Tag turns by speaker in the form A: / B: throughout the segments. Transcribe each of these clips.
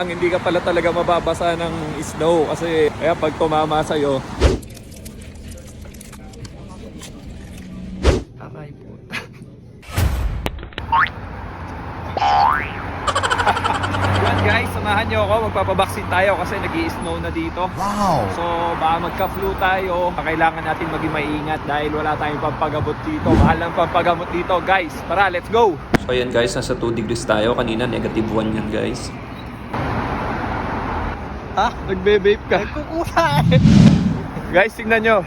A: Hindi ka pala talaga mababasa ng snow kasi kaya pag tumama sa'yo. Aray po. Yan guys, samahan nyo ako. Magpapabaksin tayo kasi nag-i-snow na dito.
B: Wow!
A: So baka magka-flu tayo. Kailangan natin maging maingat dahil wala tayong pampagamot dito. Mahal ang pampagamot dito guys. Tara, let's go! So ayan guys, nasa 2 degrees tayo. Kanina negative 1 yan guys. Ah, nagbe-vape ka? Nagkukusain! Guys, tingnan nyo.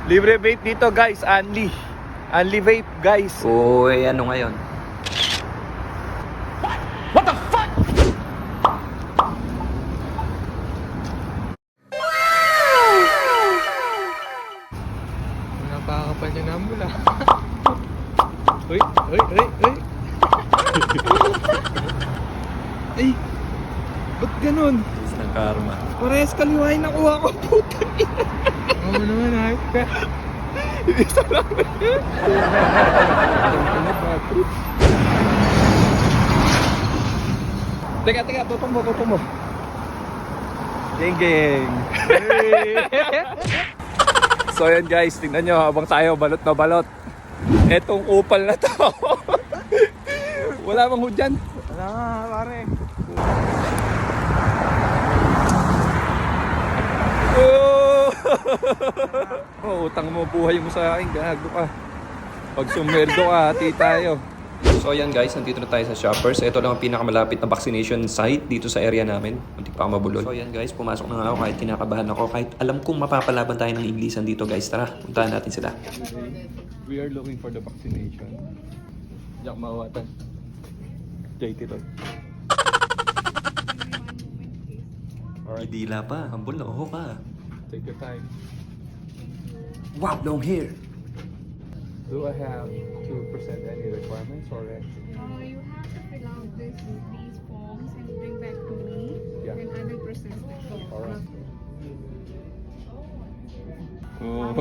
A: Libre vape dito guys, Anli. Anli vape guys. Uy, ano ngayon? What the fuck?
C: Napakapal niya na mula.
A: Uy, uy, uy, uy. Ay, ba't ganun? Is ng karma. Parehas kaliwain na kuha ko, putang ina.
C: Oo naman, hype ka.
A: Isa lang na yan. Teka, tutong mo. Geng. So yan guys, tingnan nyo habang tayo balot na balot. Etong upal na to. Wala bang hudyan?
C: Wala nga, pare.
A: Oh, utang mo buhay mo sa akin, gago ka. Pag sumerdo ka, hati tayo. So ayan guys, nandito na tayo sa Shoppers. Ito lang ang pinakamalapit na vaccination site dito sa area namin. Muntik pa ako mabulol. So ayan guys, pumasok na nga ako kahit kinakabahan ako. Kahit alam kong mapapalaban tayo ng Inglisan dito guys. Tara, puntahan natin sila. We are looking for the vaccination. Diyak mawatan. JT to. Alright. Dila pa, hambol na oho ka. Take your time. Wow, long hair. Do I have to present any requirements or?
D: You have to fill out these forms and bring back to me.
A: Yeah.
D: And I will process them.
A: Alright. Oh,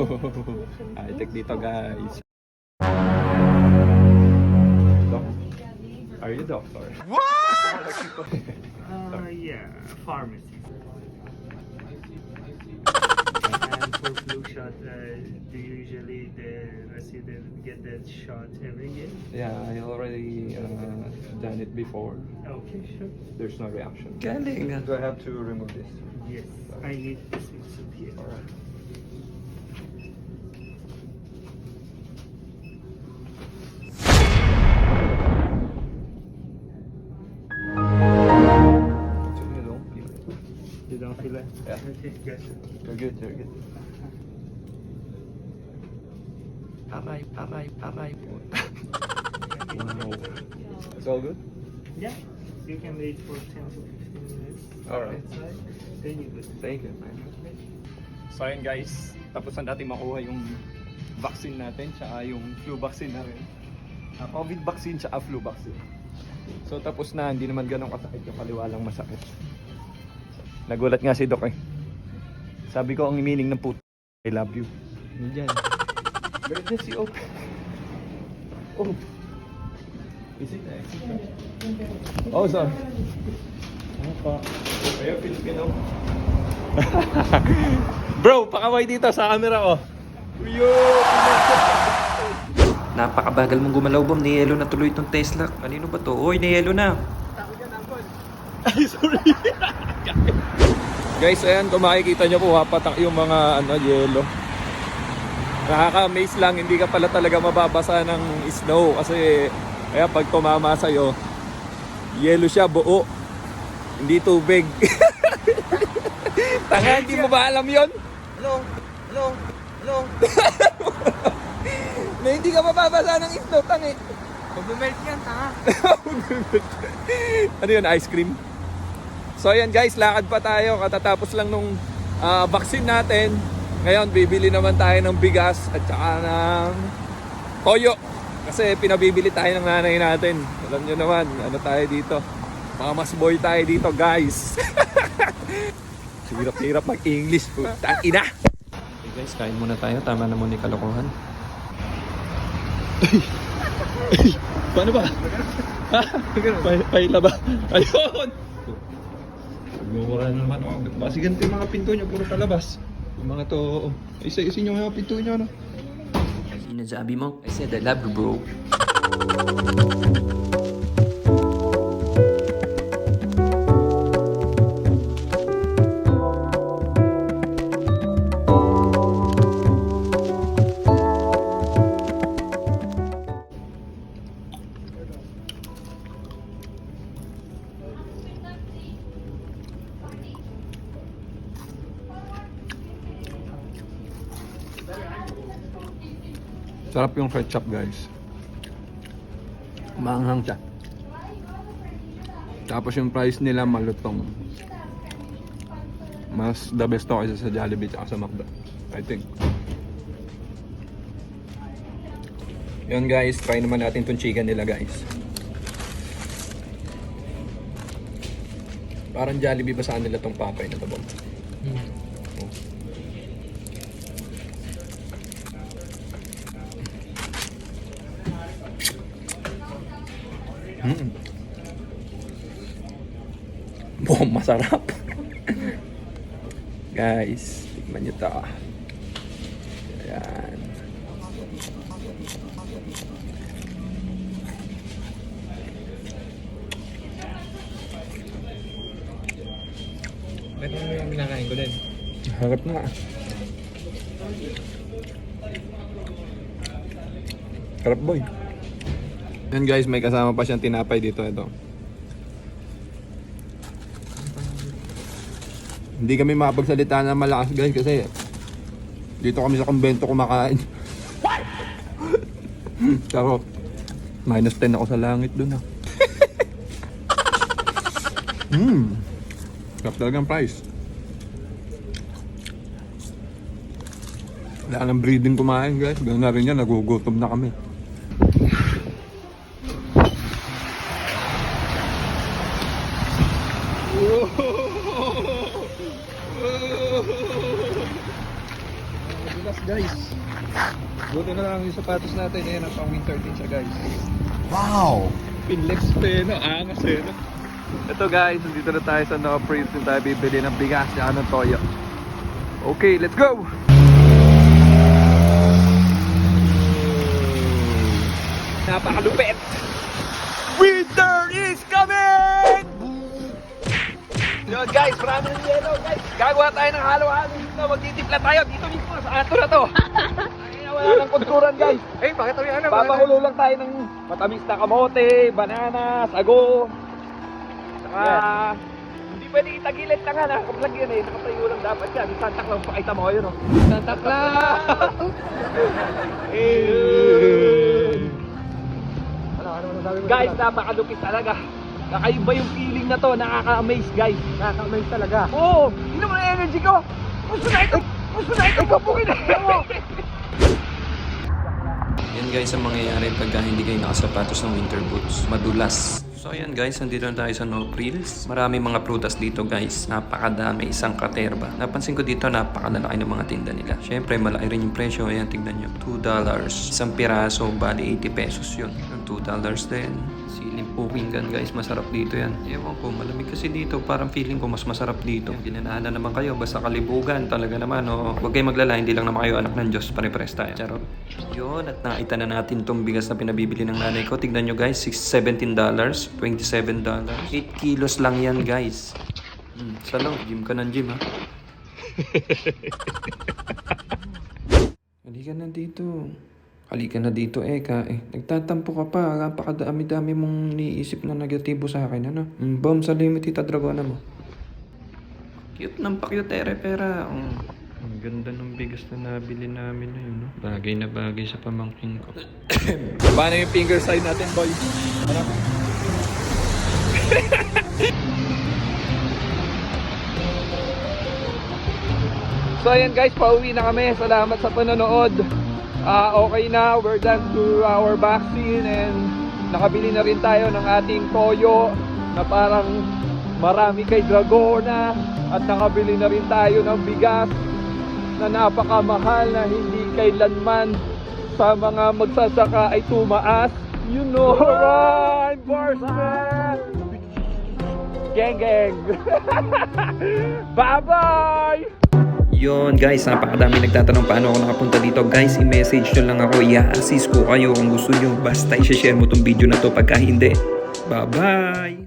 A: high-tech dito guys. Doc? Are you doctor?
C: Yeah, pharmacy. And for flu shot, do usually the resident get that shot every year?
A: Yeah, I already done it before.
C: Okay, sure.
A: There's no reaction.
E: Galing.
A: Do I have to remove this?
C: Yes, I need this soup here.
A: Alright.
C: You don't feel it?
A: Yeah.
C: Okay, gotcha.
A: You're good, you're good.
E: Aray.
A: Wow. It's all good?
C: Yeah, you can wait for 10 to 15 minutes.
A: Alright.
C: Inside, then you good.
A: Thank you, man. So ayun guys, tapos na natin makuha yung vaccine natin, tsaka yung flu vaccine na rin. COVID vaccine, tsaka flu vaccine. So tapos na, hindi naman ganun kasakit, yung kaliwa lang masakit. Nagulat nga si Doc eh. Sabi ko ang meaning ng puto, I love you.
C: Diyan.
A: Emergency open. Oh. Is it there? Oh, sorry.
C: Apa?
A: Ayaw, Filipino. Bro, pakaway dito sa camera ko. Yo!
E: Napakabagal mong gumalaw, Bom. Niyelo na tuloy itong Tesla. Kanino ba to? Uy, niyelo na.
A: Ay, sorry. Guys, ayan, kung makikita nyo po, patak yung mga yelo. Nakaka-amaze lang, hindi ka pala talaga mababasa ng snow kasi kaya pag tumama sa'yo, yelo siya, buo. Hindi tubig. Tanga, hindi mo ba alam yon?
C: Hello?
A: Na hindi ka mababasa ng snow, tangi.
C: Mag-melt yan, tanga.
A: Ano yun, ice cream? So ayan guys, lakad pa tayo. Katatapos lang nung vaccine natin. Ngayon, bibili naman tayo ng bigas at saka ng toyo. Kasi pinabibili tayo ng nanay natin. Alam nyo naman, ano tayo dito. Mga mas boy tayo dito guys. Hirap-hirap mag-English. Putang ina!
E: Okay guys, kain muna tayo. Tama na muna yung kalokohan.
A: Paano ba? Ha? Paila ba? Ayun! Gumura naman ako. Kasi ganito yung mga pinto nyo, puro palabas. Yung mga to, isa-isin yung mga pinto nyo, no?
E: Sinasabi mo? I said I love you, bro.
B: Sarap yung fried chop, guys. Maanghang siya. Tapos yung price nila malutong. Mas the best to kaysa sa Jollibee at sa McDo, I think.
A: Yun guys, try naman natin itong chicken nila guys. Parang Jollibee ba saan nila itong Popeye na tabong? Boom, masarap. Guys, tikman nyo to. Ayan. Ito yung pinakain ko din.
B: Harap na. Harap boy. Yan guys, may kasama pa siyang tinapay dito. Ito. Hindi kami makapagsalita na malakas guys kasi dito kami sa kumbento kumakain. Pero -10 ako sa langit dun ah. Sarap talagang price. Wala nang breeding kumain guys. Ganoon na rin yan, nagugutom na kami.
A: Guys, buti na lang yung sapatos natin. Ayan, ang pang-winter din siya guys.
B: Wow!
A: Pinlex pa no? Angas no? Ito guys, nandito na tayo sa No Frills. Kung tayo bibili ng bigas at ng toyo. Okay, let's go! Napakalupit! Winter is coming! Yun guys, marami ng yellow guys. Gagawa tayo ng halo-halo dito. Magtitimpla tayo dito mismo sa ato na to. Ay, wala nang kunturan guys. Eh, bakit tayo ano? Papakulo lang tayo ng matamis na kamote, banana, sago. Saka, hindi pwede itagilid lang ha. Kapag yun eh, nakatayo lang dapat yan. Santa Claus, pakita mo yun oh. Santa Claus! Guys, napakalupit talaga. Kakaiba yung feeling na to, nakaka-amaze guys. Nakaka-amaze talaga. Oo! Hindi mo na energy ko! Gusto na ito! Gusto na ito! Kapukin na mo!
E: Yan guys ang mangyayari pagka hindi kayo nakasapatos ng winter boots. Madulas. So ayan guys, nandito na tayo sa No Frills. Marami mga prutas dito guys. Napakadami, isang katerba. Napansin ko dito napakalalaki ng mga tinda nila. Syempre malaki rin yung presyo. Ayan, tignan nyo. $2. Isang piraso, bali 80 pesos yun. Yung $2 din. Siling pukinggan guys, masarap dito yan. Ewan ko, malamig kasi dito. Parang feeling ko mas masarap dito. Ginanahan na naman kayo, basta kalibugan talaga naman. Oh. Huwag kayo maglala, hindi lang naman kayo anak ng Diyos. Pare-pares tayo. Charot. Yun, at nakita na natin tong bigas na pinabibili ng nanay ko. Tignan nyo guys, $17, $27. 8 kilos lang yan guys. Salaw, gym ka ng gym ha. Halika na dito. Halika na dito, Eka. Nagtatampo ka pa. Napakadami-dami mong niisip na negatibo sa akin. Ano? Bomb sa limit, Tita Dragona mo. Cute ng pakyutere, pera. Ang ganda ng bigas na nabili namin na yun. No? Bagay na bagay sa pamangking ko.
A: Paano yung finger sign natin, boy? Ano? So ayan guys, pauwi na kami. Salamat sa panonood. Okay na, we're done to our vaccine and nakabili na rin tayo ng ating toyo na parang marami kay Dragona at nakabili na rin tayo ng bigas na napakamahal na hindi kailanman sa mga magsasaka ay tumaas. You know, rhyme, Barstool! Geng geng. Bye-bye! Yun guys, napakadami nagtatanong paano ako nakapunta dito. Guys, i-message nyo lang ako, i-assist ko kayo kung gusto nyo. Basta i-share mo tong video na to, pagka hindi. Bye-bye!